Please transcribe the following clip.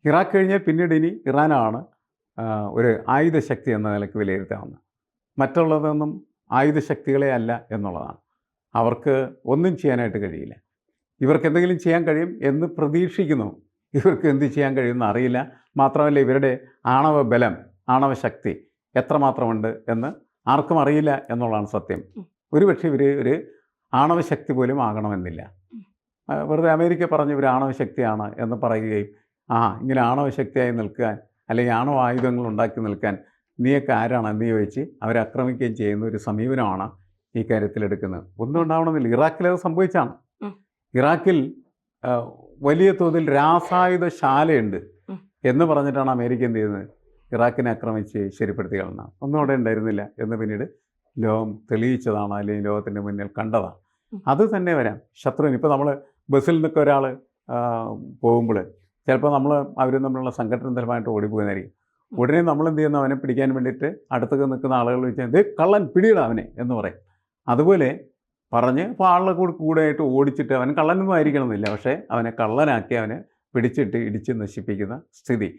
Iraq കഴിഞ്ഞാൽ പിന്നീട് ഇനി ഇറാനാണ് ഒരു ആയുധശക്തി എന്ന നിലയ്ക്ക് വിലയിരുത്താവുന്നത്. മറ്റുള്ളതൊന്നും ആയുധശക്തികളെ അല്ല എന്നുള്ളതാണ്. അവർക്ക് ഒന്നും ചെയ്യാനായിട്ട് കഴിയില്ല. ഇവർക്ക് എന്തെങ്കിലും ചെയ്യാൻ കഴിയും എന്ന് പ്രതീക്ഷിക്കുന്നു. ഇവർക്ക് എന്ത് ചെയ്യാൻ കഴിയുമെന്ന് അറിയില്ല. മാത്രമല്ല ഇവരുടെ ആണവ ബലം, ആണവശക്തി എത്രമാത്രമുണ്ട് എന്ന് ആർക്കും അറിയില്ല എന്നുള്ളതാണ് സത്യം. ഒരുപക്ഷെ ഇവർ ഒരു ആണവശക്തി പോലും ആകണമെന്നില്ല. വെറുതെ അമേരിക്ക പറഞ്ഞ് ഇവർ ആണവശക്തിയാണ് എന്ന് പറയുകയും ഇങ്ങനെ ആണവശക്തിയായി നിൽക്കാൻ അല്ലെങ്കിൽ ആണവ ആയുധങ്ങൾ ഉണ്ടാക്കി നിൽക്കാൻ നീയൊക്കെ ആരാണെന്ന് ചോദിച്ച് അവരെ ആക്രമിക്കുകയും ചെയ്യുന്ന ഒരു സമീപനമാണ് ഈ കാര്യത്തിലെടുക്കുന്നത്. ഒന്നും ഉണ്ടാവണമെന്നില്ല. ഇറാഖിലത് സംഭവിച്ചാണ്. ഇറാഖിൽ വലിയ തോതിൽ രാസായുധശാലയുണ്ട് എന്ന് പറഞ്ഞിട്ടാണ് അമേരിക്ക എന്ത് ചെയ്യുന്നത്, ഇറാഖിനെ ആക്രമിച്ച് ശരിപ്പെടുത്തി കളഞ്ഞത്. ഒന്നും അവിടെ ഉണ്ടായിരുന്നില്ല എന്ന് പിന്നീട് ലോകം തെളിയിച്ചതാണ്, അല്ലെങ്കിൽ ലോകത്തിൻ്റെ മുന്നിൽ കണ്ടതാണ്. അത് തന്നെ വരാം ശത്രുവിന്. ഇപ്പോൾ നമ്മൾ ബസ്സിൽ നിന്നൊക്കെ ഒരാൾ പോകുമ്പോൾ ചിലപ്പോൾ അവരും തമ്മിലുള്ള സംഘടന തലമായിട്ട് ഓടിപ്പോകുന്നതായിരിക്കും. ഉടനെ നമ്മൾ എന്ത് ചെയ്യുന്നു, അവനെ പിടിക്കാൻ വേണ്ടിയിട്ട് അടുത്തൊക്കെ നിൽക്കുന്ന ആളുകൾ വെച്ചാൽ ദേ കള്ളൻ പിടിയിടാ അവനെ എന്ന് പറയും. അതുപോലെ പറഞ്ഞ് അപ്പോൾ ആളുടെ കൂടെയായിട്ട് ഓടിച്ചിട്ട് അവൻ കള്ളനൊന്നും ആയിരിക്കണമെന്നില്ല, പക്ഷേ അവനെ കള്ളനാക്കി അവനെ പിടിച്ചിട്ട് ഇടിച്ച് നശിപ്പിക്കുന്ന സ്ഥിതി.